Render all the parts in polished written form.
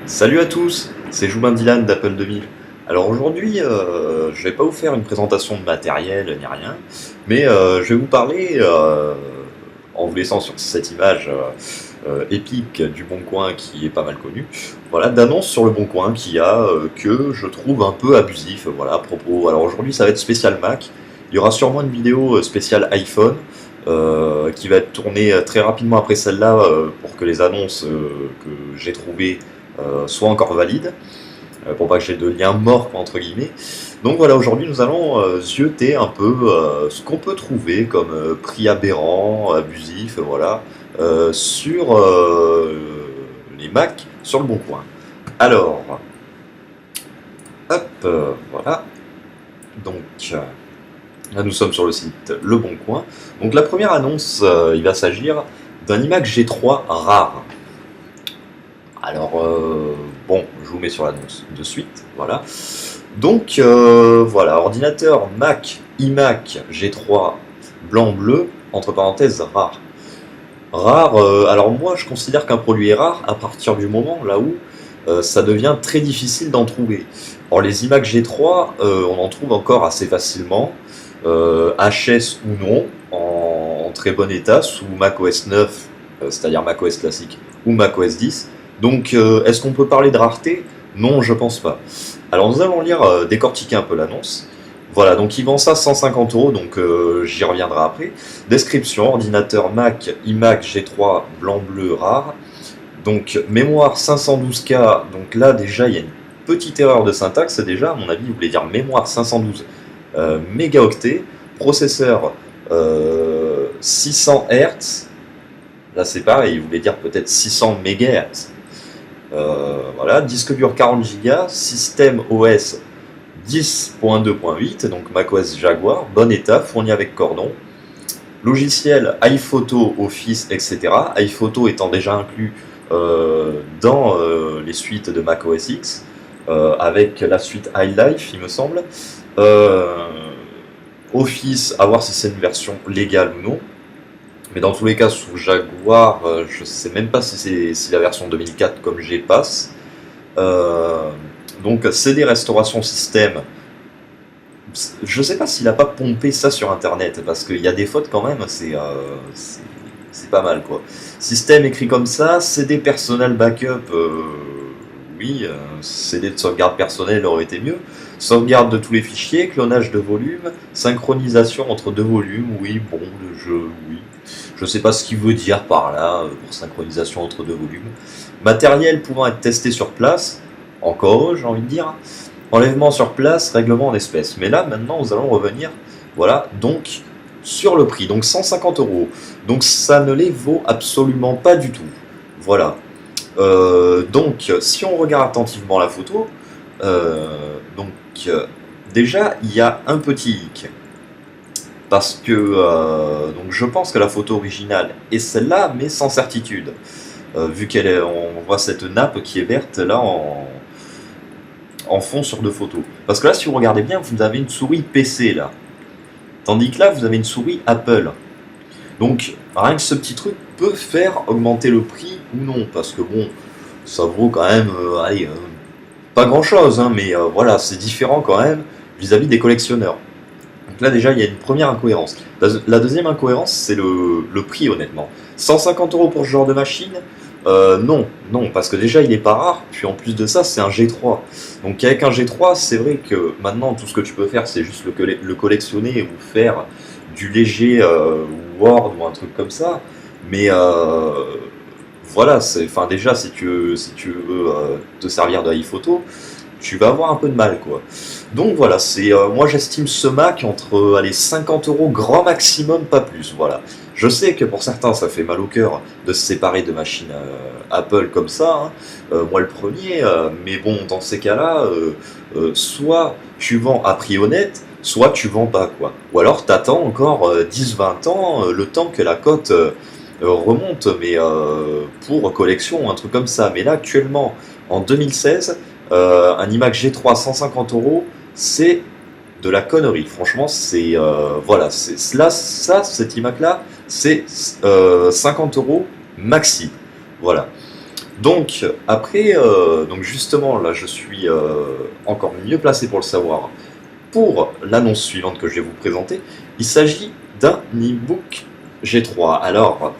Salut à tous, c'est Joubin Dylan d'Apple 2000. Alors aujourd'hui, je vais pas vous faire une présentation de matériel ni rien, mais je vais vous parler, en vous laissant sur cette image épique du Bon Coin qui est pas mal connue, voilà, d'annonces sur le Bon Coin que je trouve un peu abusif, voilà, à propos. Alors aujourd'hui, ça va être spécial Mac. Il y aura sûrement une vidéo spéciale iPhone qui va être tournée très rapidement après celle-là pour que les annonces que j'ai trouvées soit encore valide, pour pas que j'ai de lien mort entre guillemets. Donc voilà, aujourd'hui nous allons zioter un peu ce qu'on peut trouver comme prix aberrant, abusif, voilà, sur les Mac sur le Bon Coin. Alors, hop, voilà. Donc là nous sommes sur le site Le Bon Coin. Donc la première annonce, il va s'agir d'un iMac G3 rare. Alors, bon, je vous mets sur l'annonce de suite, voilà. Donc, voilà, ordinateur Mac, iMac G3 blanc-bleu, entre parenthèses, rare. Rare, alors moi je considère qu'un produit est rare à partir du moment là où ça devient très difficile d'en trouver. Or, les iMac G3, on en trouve encore assez facilement, HS ou non, en très bon état, sous macOS 9, c'est-à-dire macOS classique, ou macOS 10. Donc, est-ce qu'on peut parler de rareté? Non, je pense pas. Alors, nous allons lire, décortiquer un peu l'annonce. Voilà, donc il vend ça 150 €, donc j'y reviendrai après. Description, ordinateur Mac, iMac G3 blanc-bleu rare. Donc, mémoire 512K, donc là déjà il y a une petite erreur de syntaxe, déjà, à mon avis, il voulait dire mémoire 512 mégaoctets, processeur 600 Hz, là c'est pareil, il voulait dire peut-être 600 MHz. Voilà, disque dur 40 Go, système OS 10.2.8, donc macOS Jaguar, bon état, fourni avec cordon. Logiciel iPhoto, Office, etc. iPhoto étant déjà inclus dans les suites de macOS X, avec la suite iLife, il me semble. Office, à voir si c'est une version légale ou non. Mais dans tous les cas, sous Jaguar, je sais même pas si la version 2004 comme G passe. Donc CD restauration système. Je sais pas s'il a pas pompé ça sur internet, parce qu'il y a des fautes quand même, c'est pas mal quoi. Système écrit comme ça, CD personnel backup, oui, CD de sauvegarde personnelle aurait été mieux. Sauvegarde de tous les fichiers, clonage de volume, synchronisation entre deux volumes, oui, bon, le jeu, oui. Je sais pas ce qu'il veut dire par là, pour synchronisation entre deux volumes. Matériel pouvant être testé sur place, encore, j'ai envie de dire. Enlèvement sur place, règlement en espèces. Mais là, maintenant, nous allons revenir, voilà, donc, sur le prix. Donc 150 €. Donc ça ne les vaut absolument pas du tout. Voilà. Donc, si on regarde attentivement la photo, donc, déjà, il y a un petit hic. Parce que donc je pense que la photo originale est celle-là, mais sans certitude. Vu on voit cette nappe qui est verte là en fond sur deux photos. Parce que là, si vous regardez bien, vous avez une souris PC là. Tandis que là, vous avez une souris Apple. Donc, rien que ce petit truc peut faire augmenter le prix ou non. Parce que bon, ça vaut quand même, allez, pas grand-chose, hein, mais voilà, c'est différent quand même vis-à-vis des collectionneurs. Donc là déjà il y a une première incohérence. La deuxième incohérence c'est le prix honnêtement. 150 € pour ce genre de machine, non, parce que déjà il est pas rare, puis en plus de ça c'est un G3. Donc avec un G3 c'est vrai que maintenant tout ce que tu peux faire c'est juste le collectionner ou faire du léger Word ou un truc comme ça. Mais voilà, enfin déjà si tu veux te servir de iPhoto, tu vas avoir un peu de mal quoi. Donc voilà, moi j'estime ce Mac entre allez, 50 € grand maximum, pas plus. Voilà. Je sais que pour certains ça fait mal au cœur de se séparer de machines Apple comme ça, hein. Moi le premier, mais bon dans ces cas-là, soit tu vends à prix honnête, soit tu vends pas quoi. Ou alors t'attends encore 10-20 ans, le temps que la cote remonte, mais pour collection, un truc comme ça. Mais là actuellement, en 2016, un iMac G3 150 €, c'est de la connerie. Franchement, c'est voilà, cet iMac là, c'est 50 € maxi. Voilà. Donc, après, donc justement, là, je suis encore mieux placé pour le savoir. Pour l'annonce suivante que je vais vous présenter, il s'agit d'un e-book G3. Alors,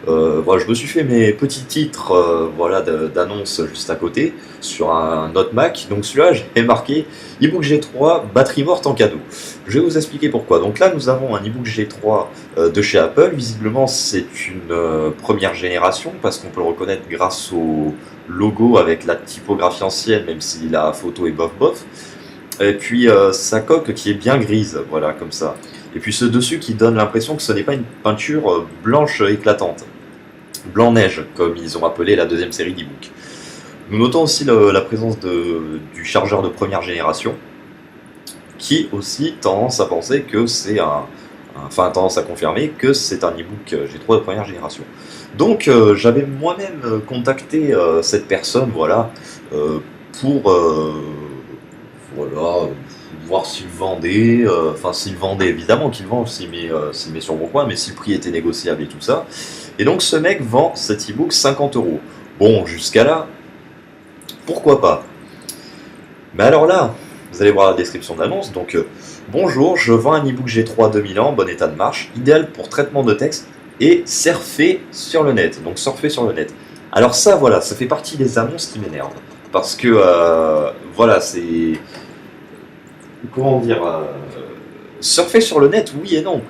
voilà, je me suis fait mes petits titres voilà, d'annonce juste à côté sur un autre Mac. Donc celui-là, j'ai marqué e-book G3, batterie morte en cadeau. Je vais vous expliquer pourquoi. Donc là, nous avons un e-book G3 de chez Apple. Visiblement, c'est une première génération parce qu'on peut le reconnaître grâce au logo avec la typographie ancienne, même si la photo est bof bof. Et puis sa coque qui est bien grise, voilà, comme ça. Et puis ce dessus qui donne l'impression que ce n'est pas une peinture blanche éclatante. Blanc-neige, comme ils ont appelé la deuxième série d'e-book. Nous notons aussi la présence du chargeur de première génération, qui aussi tendance à penser que c'est enfin tendance à confirmer que c'est un e-book G3 de première génération. Donc j'avais moi-même contacté cette personne, voilà, pour voilà, voir s'il vendait, enfin s'il vendait évidemment qu'il vend, s'il met sur mon coin, mais si le prix était négociable et tout ça. Et donc ce mec vend cet e-book 50 euros. Bon, jusqu'à là, pourquoi pas. Mais alors là, vous allez voir la description de l'annonce, donc bonjour, je vends un e-book G3 2000 ans en bon état de marche, idéal pour traitement de texte et surfer sur le net. Donc surfer sur le net. Alors ça, voilà, ça fait partie des annonces qui m'énervent. Parce que, voilà, c'est... Comment dire surfer sur le net, oui et non.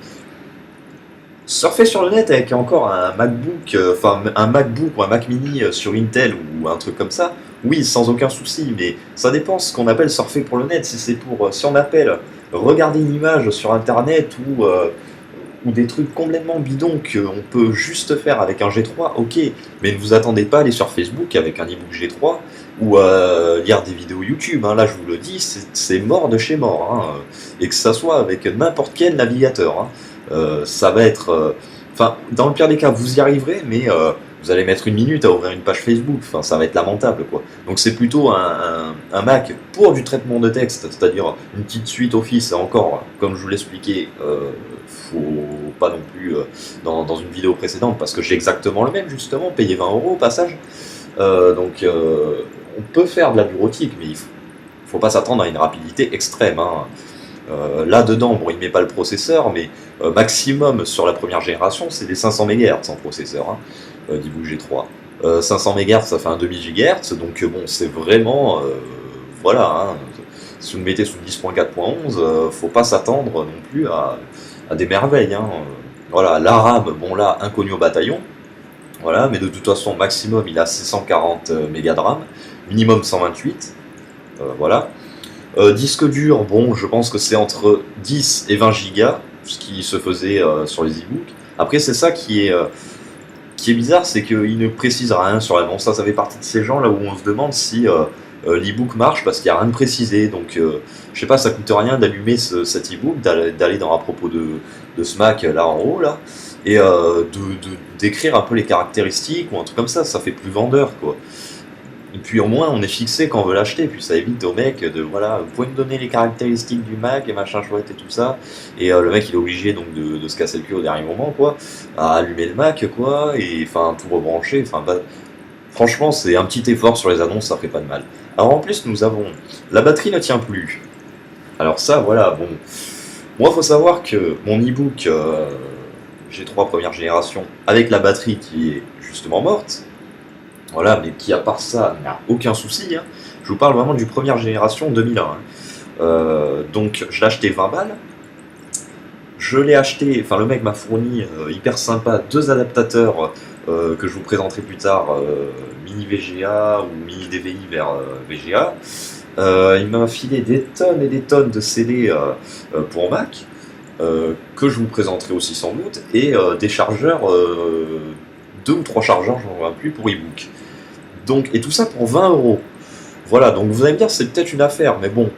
Surfer sur le net avec encore un MacBook, enfin un MacBook ou un Mac Mini sur Intel ou un truc comme ça, oui, sans aucun souci, mais ça dépend ce qu'on appelle surfer pour le net. Si c'est pour, si on appelle regarder une image sur Internet ou des trucs complètement bidons qu'on peut juste faire avec un G3, ok, mais ne vous attendez pas à aller sur Facebook avec un e-book G3 ou à lire des vidéos YouTube, hein. Là je vous le dis, c'est mort de chez mort, hein. Et que ça soit avec n'importe quel navigateur, hein. Ça va être... Enfin, dans le pire des cas, vous y arriverez, mais vous allez mettre une minute à ouvrir une page Facebook, enfin, ça va être lamentable, quoi. Donc c'est plutôt un Mac pour du traitement de texte, c'est-à-dire une petite suite Office, et encore, comme je vous l'expliquais, faut pas non plus dans une vidéo précédente, parce que j'ai exactement le même, justement, payé 20 euros au passage. Donc on peut faire de la bureautique, mais il faut pas s'attendre à une rapidité extrême, hein. Là-dedans, bon, il met pas le processeur, mais maximum sur la première génération, c'est des 500 MHz en processeur, hein, d'e-book G3. 500 MHz, ça fait un demi GHz, donc bon, c'est vraiment... voilà, hein, si vous le mettez sous 10.4.11, faut pas s'attendre non plus à des merveilles, hein. Voilà, la RAM, bon là, inconnu au bataillon, voilà, mais de toute façon, maximum, il a 640 mégas de RAM, minimum 128, voilà. Disque dur, bon, je pense que c'est entre 10 et 20 gigas, ce qui se faisait sur les e-books. Après, c'est ça qui est bizarre, c'est qu'il ne précise rien sur l'annonce. Ça fait partie de ces gens là où on se demande si l'e-book marche parce qu'il n'y a rien de précisé. Donc, je sais pas, ça coûte rien d'allumer cet e-book, d'aller dans à propos de ce Mac là en haut, là, et d'écrire un peu les caractéristiques ou un truc comme ça fait plus vendeur, quoi. Et puis au moins on est fixé quand on veut l'acheter, puis ça évite au mec de voilà, vous pouvez me donner les caractéristiques du Mac et machin chouette et tout ça, et le mec il est obligé donc de se casser le cul au dernier moment, quoi, à allumer le Mac, quoi, et enfin tout rebrancher, enfin bah, franchement c'est un petit effort sur les annonces, ça fait pas de mal. Alors en plus nous avons, la batterie ne tient plus, alors ça voilà, bon, moi faut savoir que mon e-book G3 première génération, avec la batterie qui est justement morte, voilà, mais qui à part ça n'a aucun souci, hein. Je vous parle vraiment du première génération 2001, hein. Donc je l'ai acheté 20 balles. Je l'ai acheté, enfin le mec m'a fourni hyper sympa 2 adaptateurs que je vous présenterai plus tard, mini VGA ou mini DVI vers VGA. Il m'a filé des tonnes et des tonnes de CD pour Mac, que je vous présenterai aussi sans doute, et des chargeurs, 2 ou 3 chargeurs, j'en vois plus, pour e-book. Donc, et tout ça pour 20 euros. Voilà, donc vous allez me dire, c'est peut-être une affaire, mais bon,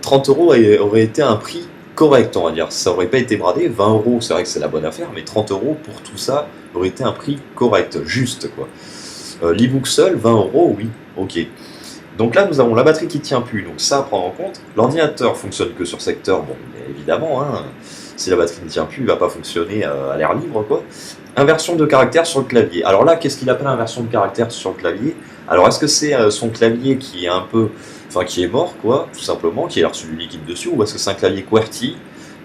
30 euros aurait été un prix correct, on va dire. Ça aurait pas été bradé. 20 euros, c'est vrai que c'est la bonne affaire, mais 30 euros pour tout ça aurait été un prix correct, juste, quoi. L'e-book seul, 20 euros, oui, ok. Donc là, nous avons la batterie qui tient plus, donc ça à prendre en compte. L'ordinateur fonctionne que sur secteur, bon, évidemment, hein. Si la batterie ne tient plus, il va pas fonctionner à l'air libre, quoi. Inversion de caractère sur le clavier. Alors là, qu'est-ce qu'il appelle inversion de caractère sur le clavier? Alors est-ce que c'est son clavier qui est un peu, enfin qui est mort, quoi, tout simplement, qui a reçu du liquide dessus, ou est-ce que c'est un clavier QWERTY?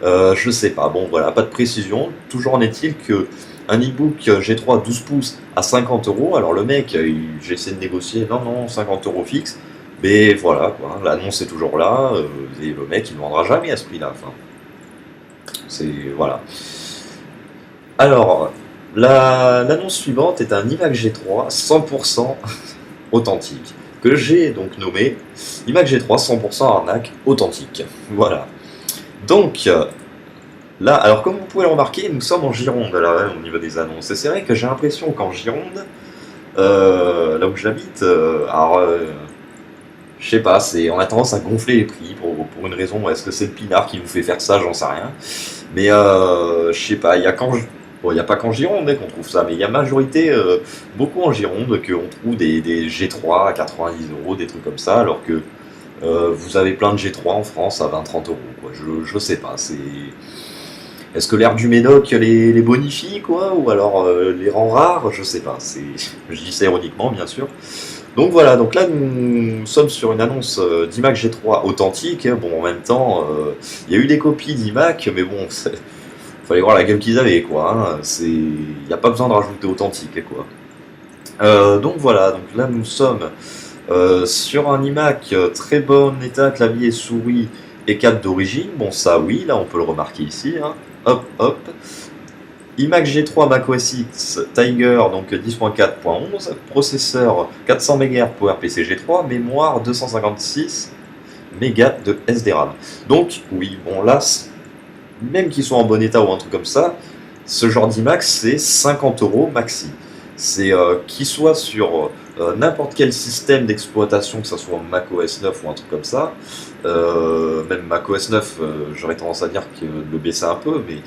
Je sais pas. Bon, voilà, pas de précision. Toujours en est-il que un e-book G3 12 pouces à 50 euros. Alors le mec, j'ai essayé de négocier, non, non, 50 euros fixe. Mais voilà, quoi, l'annonce est toujours là, et le mec il ne vendra jamais à ce prix-là. Enfin, c'est voilà. Alors, l'annonce suivante est un iMac G3 100% authentique, que j'ai donc nommé iMac G3 100% arnaque authentique. Voilà. Donc, là, alors comme vous pouvez le remarquer, nous sommes en Gironde là, au niveau des annonces. Et c'est vrai que j'ai l'impression qu'en Gironde, là où j'habite, je sais pas, on a tendance à gonfler les prix pour une raison. Est-ce que c'est le pinard qui nous fait faire ça? J'en sais rien. Mais je sais pas, bon, il n'y a pas qu'en Gironde qu'on trouve ça, mais il y a majorité, beaucoup en Gironde, qu'on trouve des G3 à 90 euros, des trucs comme ça, alors que vous avez plein de G3 en France à 20-30 euros. Quoi. Je sais pas, est-ce que l'air du Médoc les bonifie, quoi, ou alors les rend rares? Je sais pas. Je dis ça ironiquement, bien sûr. Donc voilà, donc là nous sommes sur une annonce d'iMac G3 authentique. Bon, en même temps, il y a eu des copies d'iMac, mais bon, fallait voir la gueule qu'ils avaient, quoi. Hein. Il n'y a pas besoin de rajouter authentique, quoi. Donc voilà, donc là nous sommes sur un iMac très bon état, clavier, souris et câble d'origine. Bon, ça oui, là on peut le remarquer ici. Hein. Hop, hop. iMac G3 macOS X Tiger, donc 10.4.11, processeur 400 MHz PowerPC G3, mémoire 256 MB de SDRAM. Donc, oui, bon là, même qu'ils soient en bon état ou un truc comme ça, ce genre d'iMac, c'est 50 euros maxi. C'est qu'il soit sur n'importe quel système d'exploitation, que ce soit macOS 9 ou un truc comme ça, même macOS 9, j'aurais tendance à dire que de le baisser un peu, mais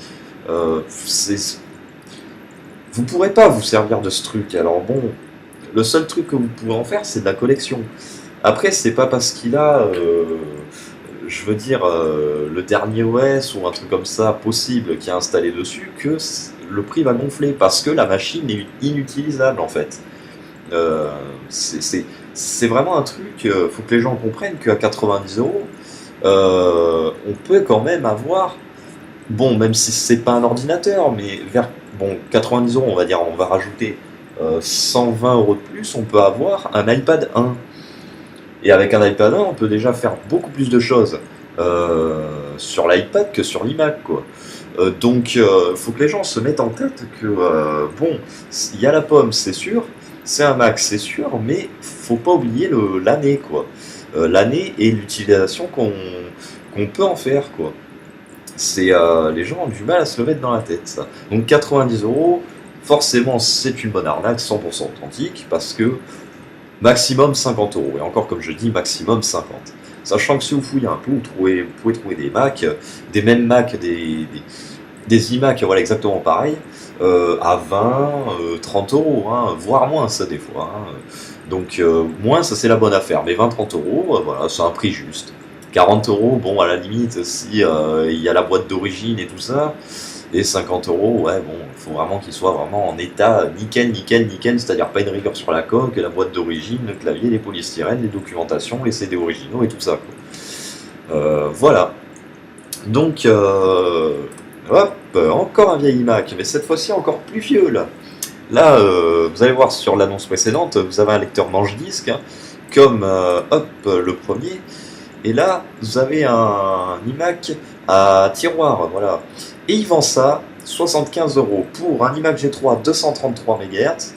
vous ne pourrez pas vous servir de ce truc. Alors bon, le seul truc que vous pouvez en faire, c'est de la collection. Après, c'est pas parce qu'il a, je veux dire, le dernier OS ou un truc comme ça possible qui est installé dessus que le prix va gonfler parce que la machine est inutilisable en fait. Euh, c'est vraiment un truc, faut que les gens comprennent qu'à 90 euros, on peut quand même avoir, bon, même si c'est pas un ordinateur, mais vers bon, 90 euros, on va dire, on va rajouter 120 euros de plus, on peut avoir un iPad 1. Et avec un iPad 1, on peut déjà faire beaucoup plus de choses sur l'iPad que sur l'iMac, quoi. Donc, faut que les gens se mettent en tête que, bon, il y a la pomme, c'est sûr, c'est un Mac, c'est sûr, mais faut pas oublier l'année, quoi. L'année et l'utilisation qu'on peut en faire, quoi. Les gens ont du mal à se le mettre dans la tête, ça. Donc 90 euros, forcément, c'est une bonne arnaque, 100% authentique, parce que maximum 50 euros. Et encore, comme je dis, maximum 50. Sachant que si vous fouillez un peu, vous pouvez trouver des Mac, des mêmes Mac, des iMac, voilà, exactement pareil, à 20, 30 euros, hein, voire moins, ça, des fois. Hein. Donc, moins, ça, c'est la bonne affaire. Mais 20-30 euros, voilà, c'est un prix juste. 40 euros, bon, à la limite, si il y a la boîte d'origine et tout ça. Et 50 euros, ouais, bon, il faut vraiment qu'il soit vraiment en état nickel, nickel, nickel, c'est-à-dire pas une rigueur sur la coque, la boîte d'origine, le clavier, les polystyrènes, les documentations, les CD originaux et tout ça. Quoi. Voilà. Donc, hop, encore un vieil iMac, mais cette fois-ci encore plus vieux là. Là, vous allez voir sur l'annonce précédente, vous avez un lecteur manche-disque, hein, comme hop, le premier. Et là, vous avez un iMac à tiroir, voilà. Et il vend ça 75 euros pour un iMac G3 233 MHz,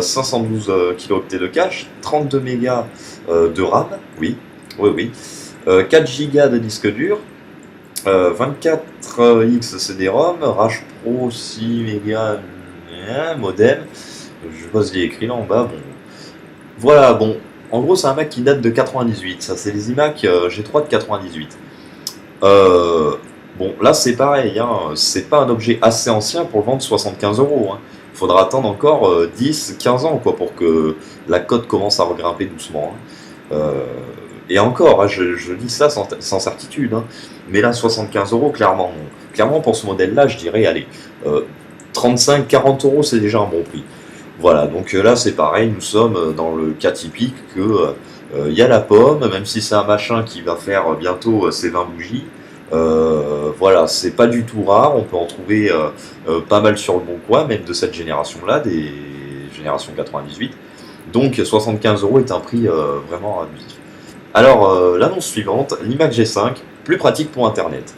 512 kilo-octets de cache, 32 mégas de RAM, oui, oui, oui, 4 Go de disque dur, 24X CD-ROM, Rage Pro 6 mégas, modem, je sais pas ce qu'il y a écrit là en bas, bon. Voilà, bon, en gros c'est un Mac qui date de 98, ça c'est les iMac G3 de 98. Bon, là c'est pareil, hein, c'est pas un objet assez ancien pour le vendre 75 euros. Hein. Il faudra attendre encore 10-15 ans quoi, pour que la cote commence à regrimper doucement. Hein. Et encore, hein, je dis ça sans certitude, hein, mais là 75 euros, clairement non. clairement pour ce modèle-là, je dirais, allez, 35-40 euros, c'est déjà un bon prix. Voilà, donc là c'est pareil, nous sommes dans le cas typique que il y a la pomme, même si c'est un machin qui va faire bientôt ses 20 bougies. Voilà, c'est pas du tout rare, on peut en trouver pas mal sur le bon coin, même de cette génération-là, des générations 98. Donc 75 euros est un prix vraiment abusif. Alors l'annonce suivante, l'iMac G5, plus pratique pour Internet.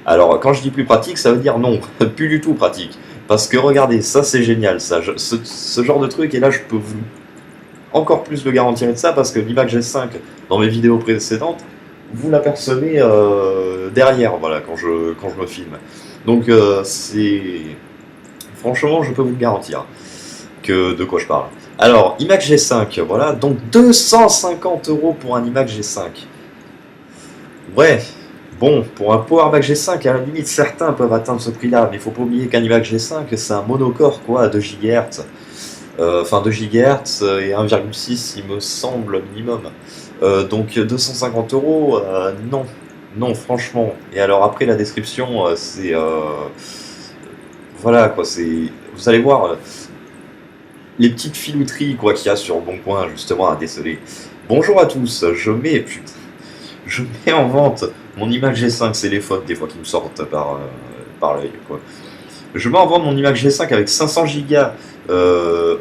Alors quand je dis plus pratique, ça veut dire non, plus du tout pratique. Parce que regardez, ça c'est génial, ça, ce genre de truc, et là je peux vous encore plus le garantir de ça, parce que l'iMac G5, dans mes vidéos précédentes, vous l'apercevez derrière, voilà, quand je me filme. Donc c'est... Franchement, je peux vous le garantir que de quoi je parle. Alors, iMac G5, voilà, donc 250 euros pour un iMac G5. Ouais, bon, pour un Power Mac G5, à la limite, certains peuvent atteindre ce prix-là, mais il faut pas oublier qu'un iMac G5, c'est un monocore, quoi, à 2 GHz. Enfin, 2 GHz et 1,6, il me semble, minimum. Donc, 250 euros, non. Non, franchement. Et alors, après, la description, c'est... voilà, quoi, c'est... Vous allez voir... les petites filouteries quoi qu'il y a sur le bon coin justement à déceler. Bonjour à tous, je mets en vente mon iMac G5, c'est les fautes des fois qui me sortent par l'œil quoi. Je mets en vente mon iMac G5 avec 500 Go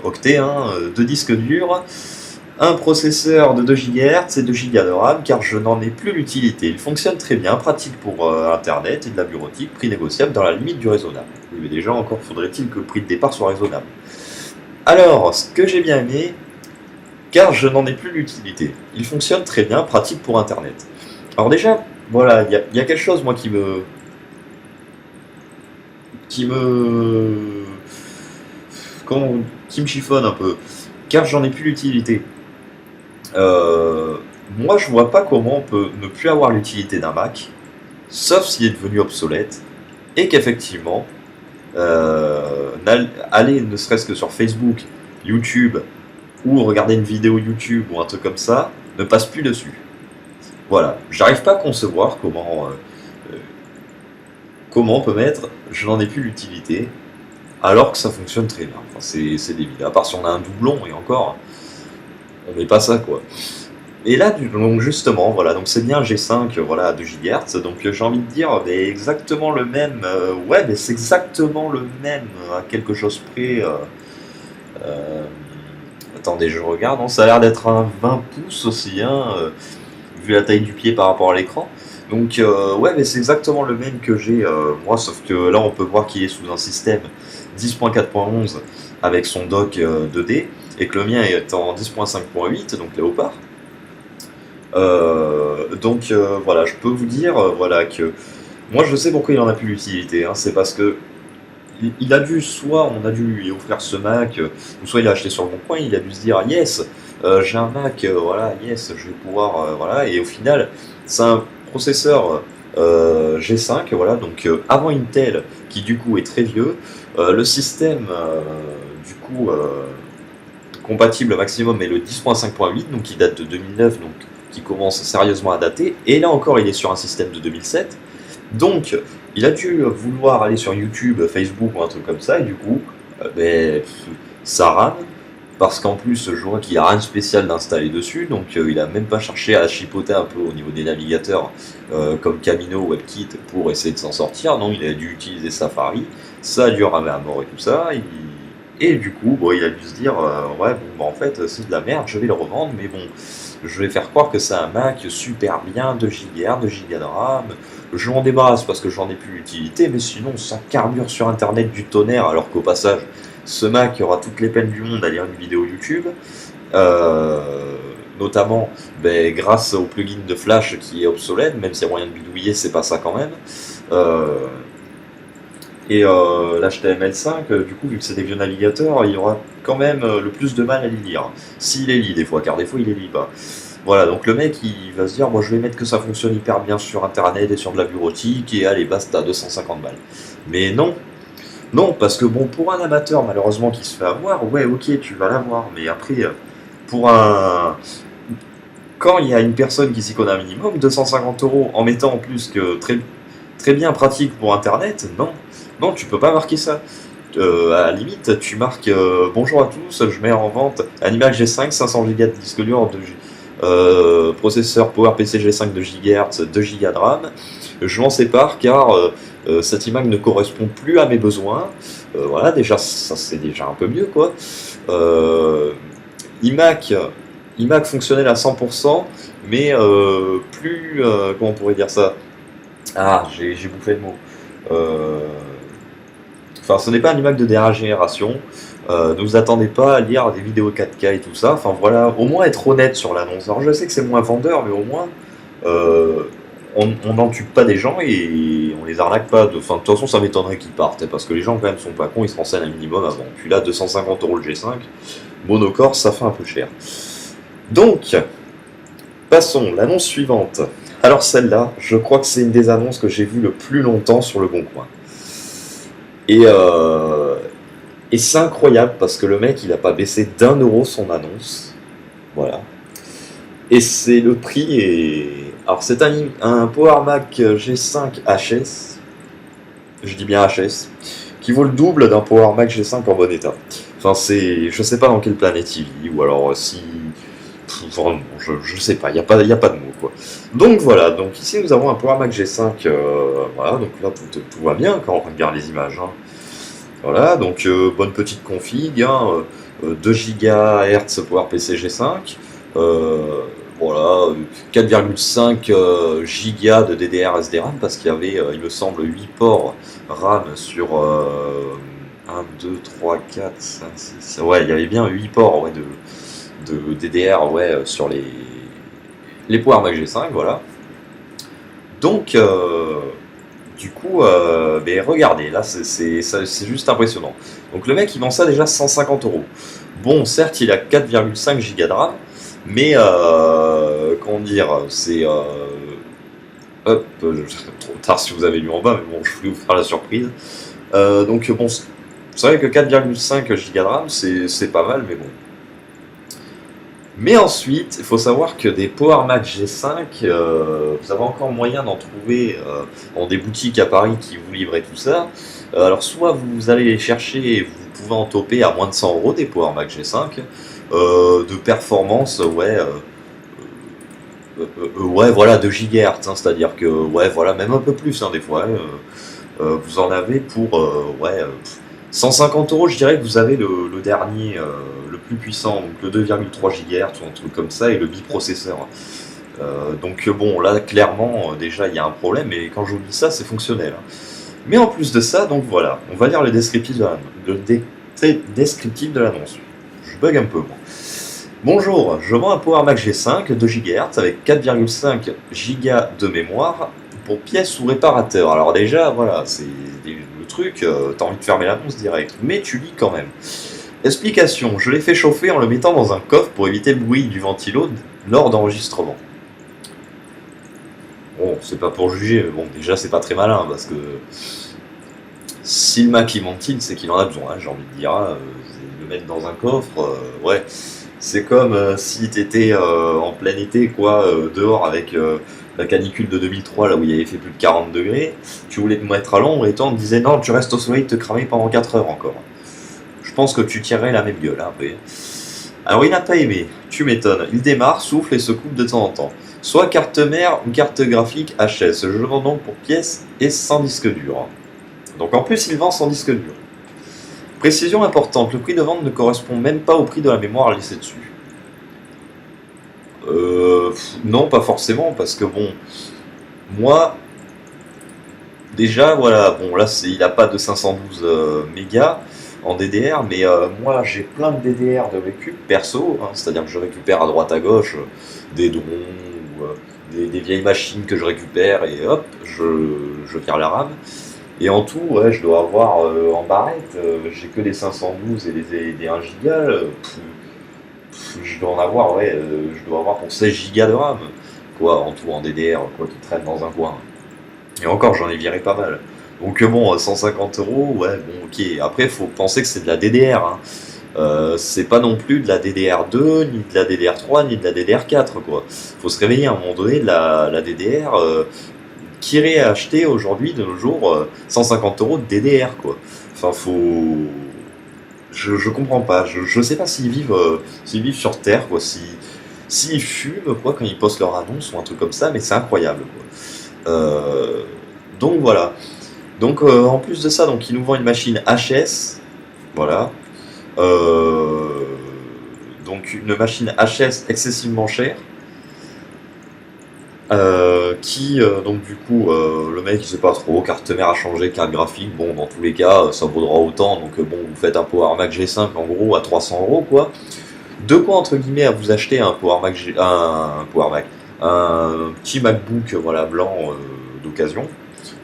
octets de disque dur, un processeur de 2 GHz et 2 Go de RAM car je n'en ai plus l'utilité. Il fonctionne très bien, pratique pour internet et de la bureautique, prix négociable dans la limite du raisonnable. Oui, mais déjà encore faudrait-il que le prix de départ soit raisonnable. Alors, ce que j'ai bien aimé, car je n'en ai plus l'utilité. Il fonctionne très bien, pratique pour Internet. Alors déjà, voilà, il y a quelque chose, moi, qui me... qui me chiffonne un peu, car j'en ai plus l'utilité. Moi, je vois pas comment on peut ne plus avoir l'utilité d'un Mac, sauf s'il est devenu obsolète, et qu'effectivement... aller ne serait-ce que sur Facebook, YouTube, ou regarder une vidéo YouTube ou un truc comme ça, ne passe plus dessus. Voilà, j'arrive pas à concevoir comment on peut mettre je n'en ai plus l'utilité alors que ça fonctionne très bien. Enfin, c'est débile. À part si on a un doublon et encore, on met pas ça quoi. Et là, donc justement, voilà, donc c'est bien un G5, voilà, à 2 GHz, donc j'ai envie de dire, mais exactement le même, ouais, mais c'est exactement le même, à quelque chose près, attendez, je regarde, non, ça a l'air d'être un 20 pouces aussi, vu la taille du pied par rapport à l'écran, donc ouais, mais c'est exactement le même que j'ai, moi, sauf que là, on peut voir qu'il est sous un système 10.4.11 avec son dock 2D, et que le mien est en 10.5.8, donc Léopard. Voilà, je peux vous dire voilà que moi je sais pourquoi il en a plus l'utilité. C'est parce que il a dû soit on a dû lui offrir ce Mac, ou soit il a acheté sur le bon coin, il a dû se dire yes, j'ai un Mac, voilà, yes, je vais pouvoir voilà, et au final c'est un processeur G5, voilà, donc avant Intel, qui du coup est très vieux, le système du coup compatible maximum est le 10.5.8, donc qui date de 2009, donc qui commence sérieusement à dater, et là encore il est sur un système de 2007, donc il a dû vouloir aller sur YouTube, Facebook ou un truc comme ça, et du coup, ça rame, parce qu'en plus je vois qu'il n'y a rien de spécial d'installer dessus, donc il a même pas cherché à chipoter un peu au niveau des navigateurs comme Camino ou WebKit pour essayer de s'en sortir, non, il a dû utiliser Safari, ça a dû ramer à mort et tout ça, et du coup, bon, il a dû se dire, ouais, bon, bah, en fait, c'est de la merde, je vais le revendre, mais bon, je vais faire croire que c'est un Mac super bien, 2 Go, 2 Go de RAM, je m'en débarrasse parce que j'en ai plus l'utilité, mais sinon, ça carbure sur Internet du tonnerre, alors qu'au passage, ce Mac aura toutes les peines du monde à lire une vidéo YouTube, notamment grâce au plugin de Flash qui est obsolète, même s'il y a moyen de bidouiller, c'est pas ça quand même. Et l'HTML5, du coup, vu que c'est des vieux navigateurs, il y aura quand même le plus de mal à les lire. S'il les lit des fois, car des fois il les lit pas. Voilà, donc le mec il va se dire, moi je vais mettre que ça fonctionne hyper bien sur internet et sur de la bureautique, et allez, basta, 250 balles. Mais non, non, parce que bon, pour un amateur malheureusement qui se fait avoir, ouais, ok, tu vas l'avoir, mais après, pour un. Quand il y a une personne qui s'y connaît un minimum, 250 euros, en mettant en plus que très très bien pratique pour Internet. Non, non, tu peux pas marquer ça. À la limite, tu marques bonjour à tous, je mets en vente un iMac G5, 500 Go de disque dur, processeur PowerPC G5 de GHz, 2 Go de RAM. Je m'en sépare car cet iMac ne correspond plus à mes besoins. Voilà, déjà, ça c'est déjà un peu mieux quoi. iMac, iMac fonctionnel à 100%, mais plus, comment on pourrait dire ça? Ah, j'ai bouffé le mot. Euh, Enfin, ce n'est pas un iMac de dernière génération. Ne vous attendez pas à lire des vidéos 4K et tout ça. Enfin voilà, au moins être honnête sur l'annonce. Alors je sais que c'est moins vendeur, mais au moins euh, on n'entube pas des gens et on les arnaque pas. Enfin, de toute façon, ça m'étonnerait qu'ils partent, parce que les gens quand même sont pas cons, ils se renseignent un minimum avant. Puis là, 250 € le G5, monocore, ça fait un peu cher. Donc, passons, l'annonce suivante. Alors celle-là, je crois que c'est une des annonces que j'ai vues le plus longtemps sur le Bon Coin. Et, euh, et c'est incroyable parce que le mec, il a pas baissé d'1 € son annonce. Voilà. Et c'est le prix est. Alors c'est un Power Mac G5 HS. Je dis bien HS. Qui vaut le double d'un Power Mac G5 en bon état. Enfin, c'est. Je sais pas dans quelle planète il vit. Ou alors si. Vraiment, je sais pas. Y a pas de mots quoi. Donc voilà. Donc ici nous avons un Power Mac G5. Voilà. Donc là tout va bien quand on regarde les images. Hein. Voilà, donc bonne petite config, hein, 2 GHz PowerPC G5, voilà, 4,5 Go de DDR SDRAM parce qu'il y avait, il me semble, 8 ports RAM sur 1, 2, 3, 4, 5, 6. Ouais, il y avait bien 8 ports ouais, de DDR ouais, sur les Power Mac G5, voilà. Donc, du coup, mais regardez, là c'est juste impressionnant. Donc le mec il vend ça déjà 150 €. Bon, certes il a 4,5 Go de RAM, mais comment dire, c'est hop, trop tard si vous avez lu en bas, mais bon, je voulais vous faire la surprise. Donc bon, c'est vrai que 4,5 Go de RAM c'est pas mal, mais bon. Mais ensuite, il faut savoir que des Power Mac G5, vous avez encore moyen d'en trouver dans des boutiques à Paris qui vous livrent tout ça. Alors soit vous allez les chercher et vous pouvez en toper à moins de 100 € des Power Mac G5 de performance, ouais, ouais, voilà, de gigahertz, hein, c'est-à-dire que, ouais, voilà, même un peu plus, hein, des fois, hein, vous en avez pour, ouais, 150 €, je dirais que vous avez le dernier, le plus puissant, donc le 2,3 GHz ou un truc comme ça, et le biprocesseur. Donc bon, là, clairement, déjà, il y a un problème, et quand je vous dis ça, c'est fonctionnel. Hein. Mais en plus de ça, donc voilà, on va lire le descriptif descriptif de l'annonce. Je bug un peu, moi. Bonjour, je vends un Power Mac G5 2 GHz avec 4,5 Go de mémoire pour pièces ou réparateur. Alors déjà, voilà, c'est le truc, t'as envie de fermer l'annonce direct, mais tu lis quand même. Explication, je l'ai fait chauffer en le mettant dans un coffre pour éviter le bruit du ventilo lors d'enregistrement. Bon, c'est pas pour juger, mais bon, déjà c'est pas très malin, parce que si le Mac il ventile, c'est qu'il en a besoin, hein, j'ai envie de dire. Hein, le mettre dans un coffre, ouais. C'est comme si t'étais en plein été, quoi, dehors avec la canicule de 2003, là où il avait fait plus de 40 degrés. Tu voulais te mettre à l'ombre et toi on te disait non, tu restes au soleil, te cramer pendant 4 heures encore. Je pense que tu tirerais la même gueule, hein, après. Alors il n'a pas aimé, tu m'étonnes. Il démarre, souffle et se coupe de temps en temps. Soit carte mère ou carte graphique HS. Je le vends donc pour pièces et sans disque dur. Donc en plus il vend sans disque dur. Précision importante, le prix de vente ne correspond même pas au prix de la mémoire laissée dessus. Non, pas forcément, parce que bon, moi, déjà, voilà, bon là, il n'a pas de 512 mégas en DDR, mais moi, j'ai plein de DDR de récup perso, hein, c'est-à-dire que je récupère à droite à gauche des drones ou des vieilles machines que je récupère et hop, je vire la RAM. Et en tout, ouais, je dois avoir en barrette, j'ai que des 512 et des 1 giga. Je dois en avoir, ouais, je dois avoir pour 16 gigas de RAM, quoi, en tout en DDR, quoi, qui traîne dans un coin. Et encore, j'en ai viré pas mal. Donc bon, 150 €, ouais, bon, ok. Après, faut penser que c'est de la DDR, hein. C'est pas non plus de la DDR2, ni de la DDR3, ni de la DDR4, quoi. Faut se réveiller à un moment donné, la DDR. qui irait acheter aujourd'hui, de nos jours, 150 euros de DDR, quoi. Enfin, faut. Je comprends pas. Je sais pas s'ils vivent sur Terre, quoi. S'ils fument, quoi, quand ils postent leur annonce ou un truc comme ça, mais c'est incroyable, quoi. Donc voilà. Donc en plus de ça, donc ils nous vendent une machine HS, voilà. Euh, donc une machine HS excessivement chère. Donc du coup, le mec il sait pas trop, carte mère a changé, carte graphique, bon dans tous les cas ça vaudra autant, donc bon vous faites un Power Mac G5 en gros à 300 euros quoi. De quoi entre guillemets à vous acheter un Power Mac, un petit MacBook voilà blanc d'occasion.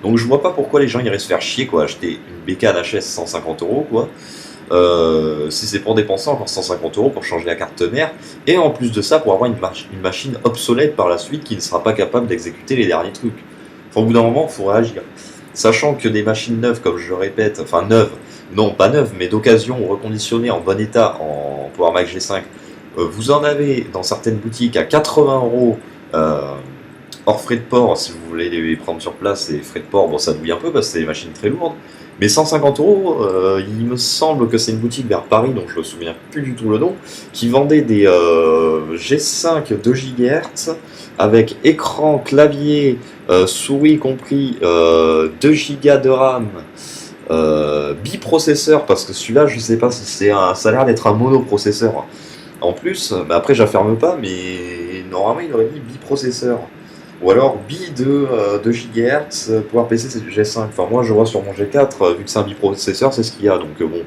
Donc je vois pas pourquoi les gens iraient se faire chier quoi, acheter une bécane HS 150 euros quoi. Si c'est pour dépenser encore 150 euros pour changer la carte mère, et en plus de ça pour avoir une machine obsolète par la suite qui ne sera pas capable d'exécuter les derniers trucs. Enfin, au bout d'un moment, il faut réagir. Sachant que des machines neuves, comme je le répète, enfin neuves, non pas neuves, mais d'occasion ou reconditionnées en bon état en Power Mac G5, vous en avez dans certaines boutiques à 80 euros hors frais de port. Si vous voulez les prendre sur place, les frais de port, bon ça douille un peu parce que c'est des machines très lourdes. Mais 150 euros, il me semble que c'est une boutique vers Paris, donc je me souviens plus du tout le nom, qui vendait des G5 2 GHz avec écran, clavier, souris compris, 2 Go de RAM, biprocesseur, parce que celui-là, je sais pas si ça a l'air d'être un monoprocesseur. En plus, bah après j'affirme pas, mais normalement il aurait mis biprocesseur. Ou alors bi de 2 GHz, PowerPC c'est du G5. Enfin moi je vois sur mon G4, vu que c'est un biprocesseur, c'est ce qu'il y a, donc bon.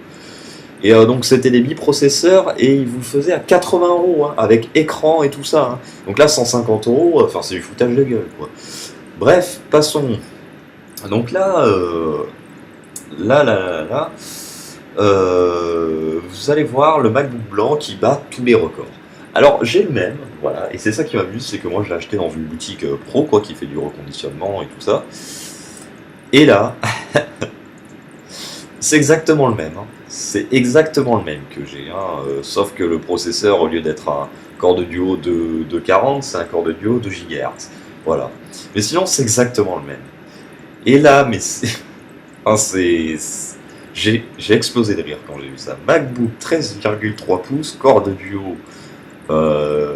Et donc c'était des biprocesseurs et ils vous le faisaient à 80 euros, hein, avec écran et tout ça. Hein. Donc là 150 euros, enfin c'est du foutage de gueule quoi. Bref, passons. Donc là, vous allez voir le MacBook blanc qui bat tous les records. Alors j'ai le même, voilà, et c'est ça qui m'amuse, c'est que moi je l'ai acheté dans une boutique pro, quoi, qui fait du reconditionnement et tout ça. Et là, c'est exactement le même, hein. C'est exactement le même que j'ai, hein, sauf que le processeur, au lieu d'être un corps de duo de 40, c'est un corps de duo de GHz. Voilà. Mais sinon, c'est exactement le même. Et là, mais c'est. Enfin, j'ai explosé de rire quand j'ai vu ça. MacBook 13,3 pouces, corps de duo euh,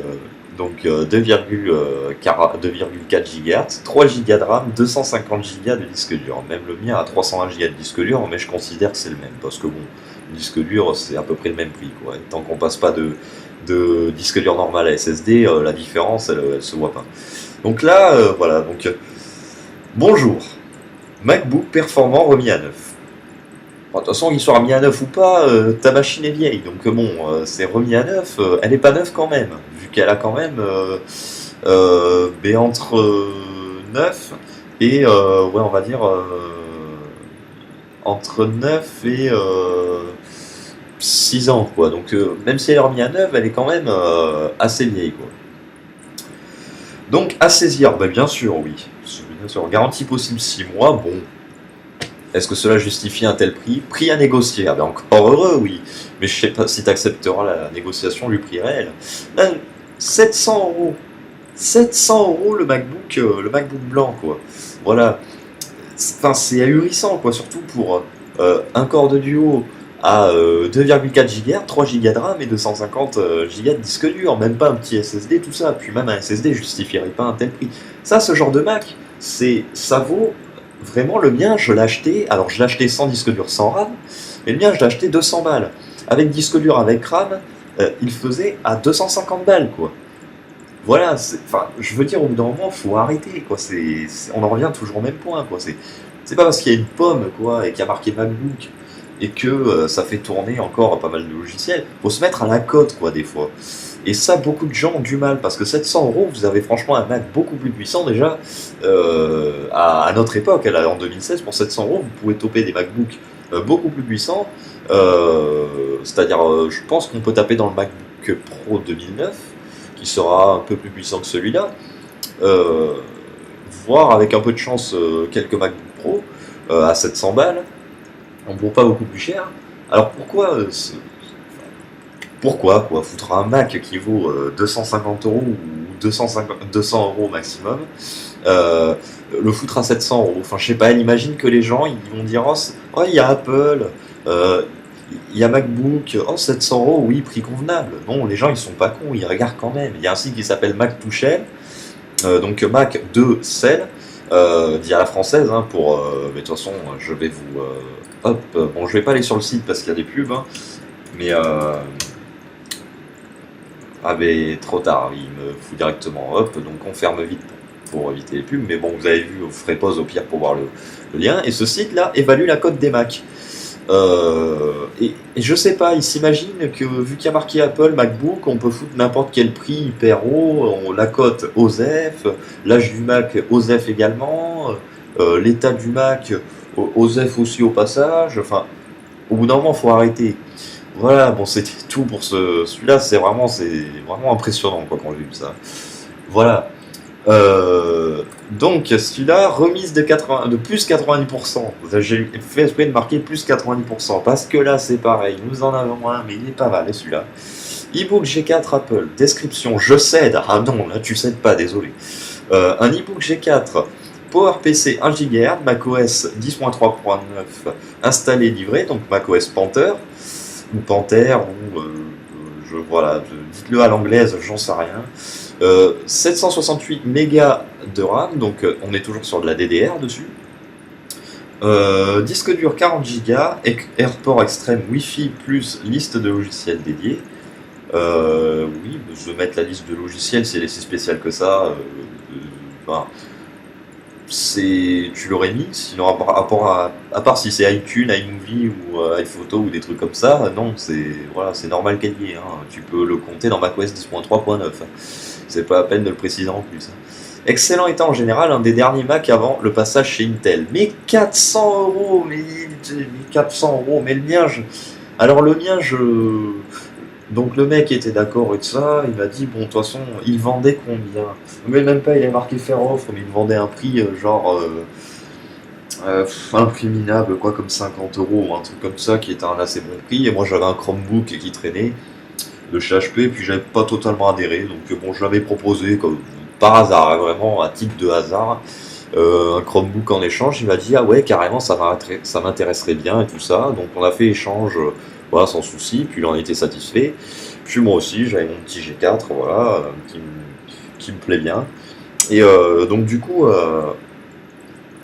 donc 2,4 GHz, 3 Go de RAM, 250 Go de disque dur. Même le mien a 301 Go de disque dur, mais je considère que c'est le même, parce que bon, le disque dur c'est à peu près le même prix, quoi. Et tant qu'on passe pas de disque dur normal à SSD, la différence elle se voit pas. Donc là, voilà, donc bonjour, MacBook performant remis à neuf. Bon, de toute façon, qu'il soit remis à neuf ou pas, ta machine est vieille, donc bon, c'est remis à neuf, elle est pas neuve quand même, vu qu'elle a quand même entre 9 et, ouais, on va dire, entre 9 et 6 ans, quoi. Donc, même si elle est remise à neuf, elle est quand même assez vieille, quoi. Donc, à saisir, bah, bien sûr, oui. Bien sûr, garantie possible 6 mois, bon. Est-ce que cela justifie un tel prix? Prix à négocier. Ah ben encore heureux, oui. Mais je sais pas si tu accepteras la négociation du prix réel. Là, 700 euros. 700 euros le MacBook blanc, quoi. Voilà. Enfin, c'est ahurissant, quoi. Surtout pour un corps de duo à 2,4 GHz, 3 Go de RAM et 250 Go de disque dur. Même pas un petit SSD, tout ça. Puis même un SSD justifierait pas un tel prix. Ça, ce genre de Mac, ça vaut. Vraiment, le mien, je l'ai acheté. Alors, je l'ai acheté sans disque dur, sans RAM. Mais le mien, je l'ai acheté 200 balles. Avec disque dur, avec RAM, il faisait à 250 balles, quoi. Voilà, enfin, je veux dire, au bout d'un moment, faut arrêter, quoi. On en revient toujours au même point, quoi. C'est pas parce qu'il y a une pomme, quoi, et qu'il y a marqué MacBook, et que ça fait tourner encore pas mal de logiciels. Faut se mettre à la cote, quoi, des fois. Et ça, beaucoup de gens ont du mal, parce que 700 euros, vous avez franchement un Mac beaucoup plus puissant déjà. À notre époque, en 2016, pour 700 euros, vous pouvez toper des MacBooks beaucoup plus puissants. C'est-à-dire, je pense qu'on peut taper dans le MacBook Pro 2009, qui sera un peu plus puissant que celui-là. Voire, avec un peu de chance, quelques MacBook Pro à 700 balles. On ne vaut pas beaucoup plus cher. Alors pourquoi quoi, foutre un Mac qui vaut 250 euros ou 200 euros maximum euh, le foutre à 700 €. Enfin, je sais pas, elle imagine que les gens, ils vont dire, oh, il y a Apple, euh, il y a MacBook, oh, 700 €, oui, prix convenable. Non, les gens, ils sont pas cons, ils regardent quand même. Il y a un site qui s'appelle Mac to Shell, donc Mac de Sell, dit à la française, hein, mais de toute façon, je vais vous... bon, je vais pas aller sur le site parce qu'il y a des pubs, hein, mais... ah, mais trop tard, il me fout directement, hop, donc on ferme vite pour éviter les pubs, mais bon, vous avez vu, vous ferez pause au pire pour voir le lien, et ce site-là évalue la cote des Mac. Et je sais pas, il s'imagine que vu qu'il y a marqué Apple, MacBook, on peut foutre n'importe quel prix hyper haut, la cote OSEF, l'âge du Mac OSEF également, l'état du Mac OSEF aussi au passage, enfin, au bout d'un moment, faut arrêter. Voilà, bon, c'était tout pour celui-là, c'est vraiment impressionnant quoi quand j'ai vu ça. Voilà. Donc celui-là, remise de plus 90%. J'ai fait exprès de marquer plus 90%, parce que là c'est pareil, nous en avons un, mais il est pas mal celui-là. E-book G4 Apple, description, je cède. Ah non, là tu cèdes pas, désolé. Un e-book G4, PowerPC 1 GHz, macOS 10.3.9 installé, livré, donc macOS Panther, ou Panther, ou voilà, dites-le à l'anglaise, j'en sais rien. 768 mégas de RAM, donc on est toujours sur de la DDR dessus. Disque dur 40 Go, AirPort extrême Wi-Fi plus liste de logiciels dédiés. Oui, je vais mettre la liste de logiciels, c'est si spécial que ça. Enfin, tu l'aurais mis, sinon à part si c'est iTunes, iMovie ou iPhoto ou des trucs comme ça, non, c'est normal qu'elle y ait, hein. Tu peux le compter dans macOS 10.3.9. C'est pas la peine de le préciser en plus, hein. Excellent état en général, un des derniers Mac avant le passage chez Intel. Mais 400 €, mais 400 €, mais le mien, alors le mien, donc le mec était d'accord et tout ça, il m'a dit, bon, de toute façon, il vendait combien? Mais même pas, il est marqué faire offre, mais il vendait un prix un prix minable, quoi, comme 50 € ou un truc comme ça, qui était un assez bon prix. Et moi j'avais un Chromebook qui traînait de chez HP, et puis j'avais pas totalement adhéré, donc bon, je l'avais proposé comme par hasard, hein, vraiment à titre de hasard, un Chromebook en échange. Il m'a dit, ah ouais, carrément, ça m'intéresserait bien et tout ça. Donc on a fait échange, voilà, sans souci, puis il en était satisfait. Puis moi aussi, j'avais mon petit G4, voilà, qui me plaît bien. Et donc du coup,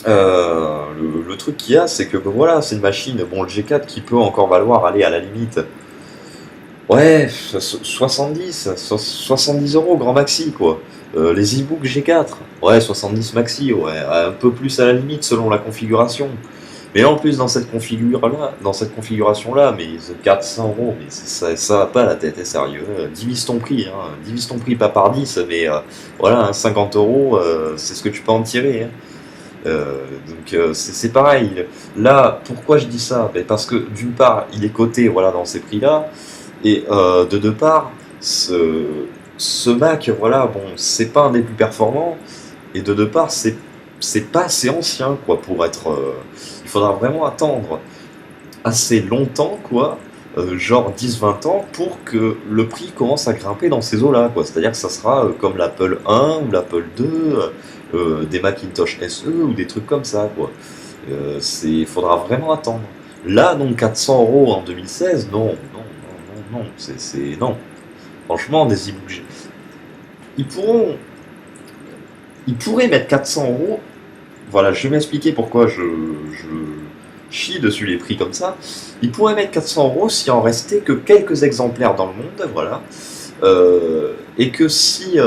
le truc qu'il y a, c'est que ben, voilà, c'est une machine, bon, le G4 qui peut encore valoir, aller à la limite, ouais, 70 € grand maxi, quoi. Les e-books G4, ouais, 70 maxi, ouais, un peu plus à la limite selon la configuration. Mais en plus, dans cette configuration-là, mais 400 €, mais ça va pas la tête, est sérieux. Divise ton prix, hein. Divise ton prix pas par 10, mais voilà, hein, 50 €, c'est ce que tu peux en tirer, hein. Donc c'est pareil. Là, pourquoi je dis ça? Ben, parce que d'une part, il est coté, voilà, dans ces prix-là, et de deux parts, ce Mac, voilà, bon, c'est pas un des plus performants, et de deux parts, c'est pas assez ancien, quoi, pour être. Il faudra vraiment attendre assez longtemps, quoi, genre 10-20 ans, pour que le prix commence à grimper dans ces eaux-là, quoi. C'est-à-dire que ça sera comme l'Apple 1 ou l'Apple 2, des Macintosh SE ou des trucs comme ça, quoi. Faudra vraiment attendre. Là, donc 400 € en 2016, non, non, non, non, non, non. Franchement, des e-books, ils pourront, ils pourraient mettre 400 €. Voilà, je vais m'expliquer pourquoi je chie dessus les prix comme ça. Ils pourraient mettre 400 € s'il en restait que quelques exemplaires dans le monde, voilà. Et que s'il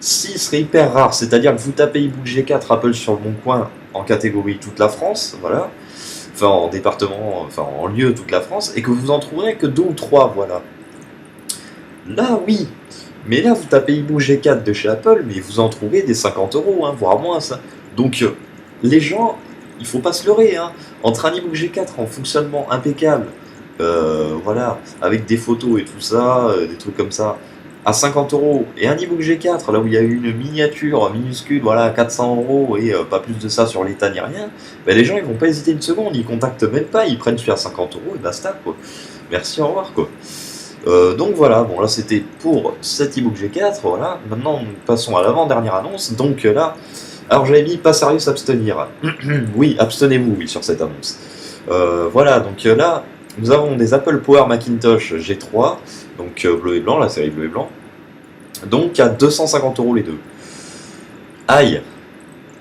serait hyper rare, c'est-à-dire que vous tapez e-book G4 Apple sur le bon coin en catégorie toute la France, voilà, enfin en département, enfin en lieu toute la France, et que vous en trouverez que 2 ou 3, voilà. Là, oui. Mais là, vous tapez e-book G4 de chez Apple, mais vous en trouvez des 50 €, hein, voire moins, ça. Donc, les gens, il faut pas se leurrer, hein. Entre un e-book G4 en fonctionnement impeccable, voilà, avec des photos et tout ça, des trucs comme ça, à 50 €, et un e-book G4, là où il y a eu une miniature minuscule, voilà, à 400 € et pas plus de ça sur l'état ni rien, ben les gens ils vont pas hésiter une seconde, ils contactent même pas, ils prennent celui à 50 € et basta, quoi. Merci, au revoir, quoi. Donc voilà, bon là c'était pour cet e-book G4, voilà. Maintenant nous passons à l'avant-dernière annonce, donc là Alors j'avais mis pas sérieux s'abstenir. Oui, abstenez-vous, oui, sur cette annonce. Voilà, donc là, nous avons des Apple Power Macintosh G3, donc bleu et blanc, la série bleu et blanc, donc à 250 € les deux. Aïe,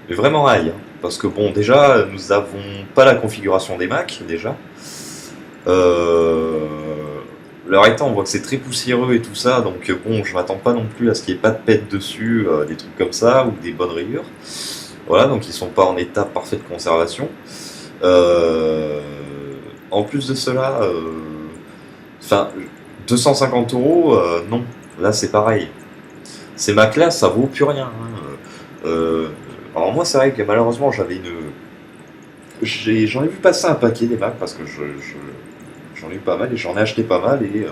mais vraiment aïe, hein, parce que bon, déjà, nous avons pas la configuration des Mac, déjà. Euh, leur état, on voit que c'est très poussiéreux et tout ça, donc bon, je m'attends pas non plus à ce qu'il n'y ait pas de pète dessus, des trucs comme ça, ou des bonnes rayures. Voilà, donc ils sont pas en état parfait de conservation. Euh, En plus de cela, enfin, 250 €, non. Là, c'est pareil. C'est ma classe, ça vaut plus rien, hein. Euh, alors moi, c'est vrai que malheureusement, j'en ai vu passer un paquet des Macs parce que j'en ai eu pas mal et j'en ai acheté pas mal et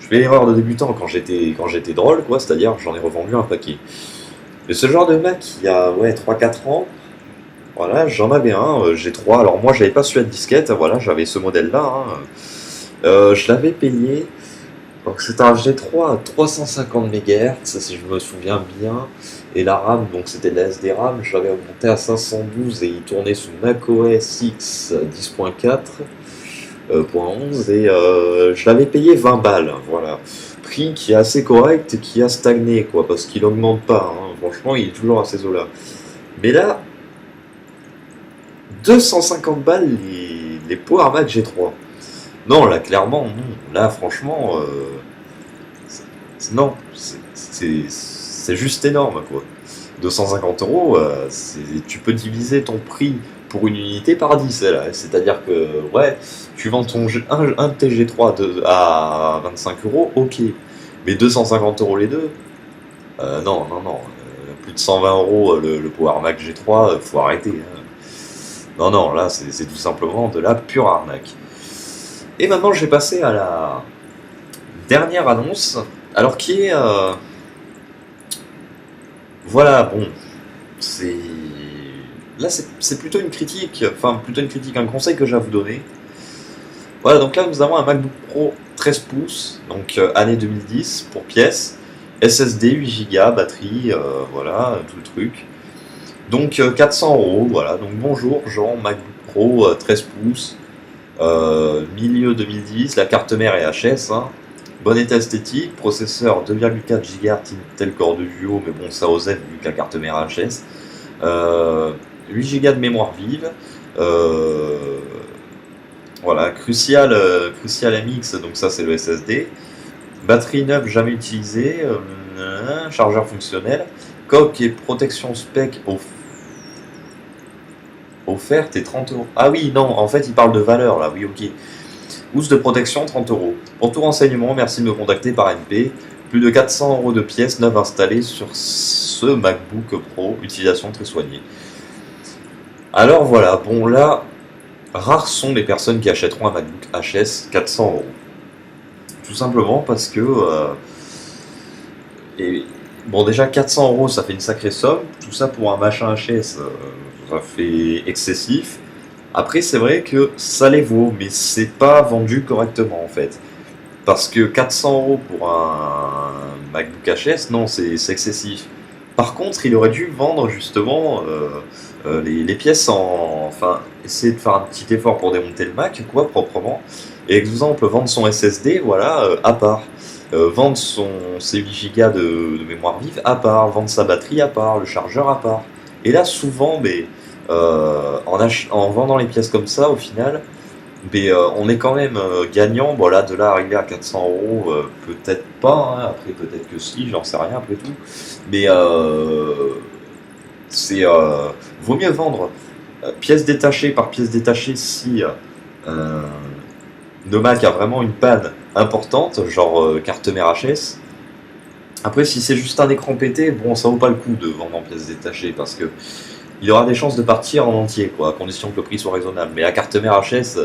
je fais l'erreur de débutant quand j'étais drôle, quoi. C'est-à-dire, j'en ai revendu un paquet. Et ce genre de Mac, il y a ouais 3-4 ans. Voilà, j'en avais un, G3. Alors moi, j'avais pas celui à disquette, voilà, j'avais ce modèle-là, hein. Je l'avais payé. Donc c'était un G3 à 350 MHz, si je me souviens bien. Et la RAM, donc c'était de la SD-RAM, je l'avais augmenté à 512 et il tournait sous macOS X 10.4.11 et je l'avais payé 20 balles, voilà. Prix qui est assez correct et qui a stagné, quoi, parce qu'il augmente pas, hein. Franchement, il est toujours à ces eaux-là. Mais là, 250 balles les Power Mac G3. Non, là, clairement, non. Là, franchement, non, c'est juste énorme, quoi. 250 €, tu peux diviser ton prix pour une unité par 10, là. C'est-à-dire que, ouais, tu vends un de tes G3 à 25 €, ok. Mais 250 € les deux, non, non, non. Plus de 120 € le Power Mac G3, faut arrêter, hein. Non, non, là, c'est tout simplement de la pure arnaque. Et maintenant, je vais passer à la dernière annonce, alors qui est... voilà, bon, c'est... Là, c'est plutôt une critique, enfin, plutôt une critique, un conseil que j'ai à vous donner. Voilà, donc là, nous avons un MacBook Pro 13 pouces, donc année 2010, pour pièce, SSD 8 Go, batterie, voilà, tout le truc. Donc 400 €, voilà, donc bonjour, Jean, MacBook Pro 13 pouces, milieu 2010, la carte mère est HS, hein. Bon état esthétique, processeur 2,4 GHz Intel Core Duo, mais bon, ça osait vu que la carte mère est HS. 8 Go de mémoire vive. Voilà, Crucial MX, donc ça c'est le SSD. Batterie neuve jamais utilisée. Chargeur fonctionnel. Coque et protection spec offerte et 30 €. Ah oui, non, en fait il parle de valeur là, oui, ok. Housse de protection 30 €. Pour tout renseignement, merci de me contacter par MP. Plus de 400 € de pièces neuves installées sur ce MacBook Pro, utilisation très soignée. Alors voilà, bon là, rares sont les personnes qui achèteront un MacBook HS 400 €. Tout simplement parce que... et, bon déjà 400 € ça fait une sacrée somme, tout ça pour un machin HS, ça fait excessif. Après c'est vrai que ça les vaut, mais c'est pas vendu correctement en fait. Parce que 400 € pour un MacBook HS, non, c'est excessif. Par contre, il aurait dû vendre justement les pièces enfin, essayer de faire un petit effort pour démonter le Mac, quoi, proprement. Et exemple, vendre son SSD, voilà, à part. Vendre ses 8 Go de mémoire vive à part. Vendre sa batterie à part, le chargeur à part. Et là, souvent, mais, en vendant les pièces comme ça, au final, mais on est quand même gagnant. Bon, là, de là arriver à 400 €, peut-être pas, hein. Après, peut-être que si, j'en sais rien après tout. Mais c'est vaut mieux vendre pièce détachée par pièce détachée si le Mac a vraiment une panne importante, genre carte mère HS. Après, si c'est juste un écran pété, bon, ça vaut pas le coup de vendre en pièces détachées parce que il aura des chances de partir en entier, quoi, à condition que le prix soit raisonnable. Mais la carte mère HS,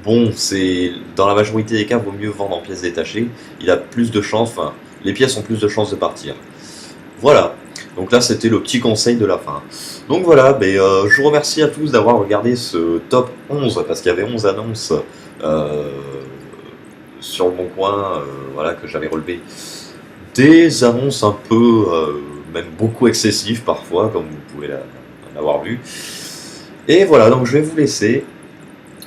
bon, c'est dans la majorité des cas, vaut mieux vendre en pièces détachées. Il a plus de chances, enfin, les pièces ont plus de chances de partir. Voilà. Donc là, c'était le petit conseil de la fin. Donc voilà, je vous remercie à tous d'avoir regardé ce top 11, parce qu'il y avait 11 annonces sur le bon coin, voilà, que j'avais relevé. Des annonces un peu même beaucoup excessif parfois, comme vous pouvez l'avoir vu. Et voilà, donc je vais vous laisser.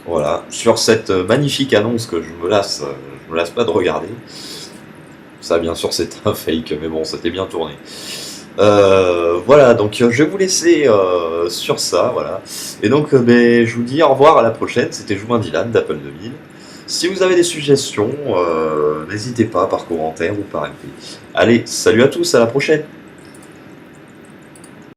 Voilà, sur cette magnifique annonce que je me lasse pas de regarder. Ça, bien sûr, c'est un fake, mais bon, c'était bien tourné. Voilà, donc je vais vous laisser sur ça, voilà. Et donc, ben, je vous dis au revoir, à la prochaine. C'était Jouin Dylan d'Apple 2000. Si vous avez des suggestions, n'hésitez pas par commentaire ou par MP. Allez, salut à tous, à la prochaine!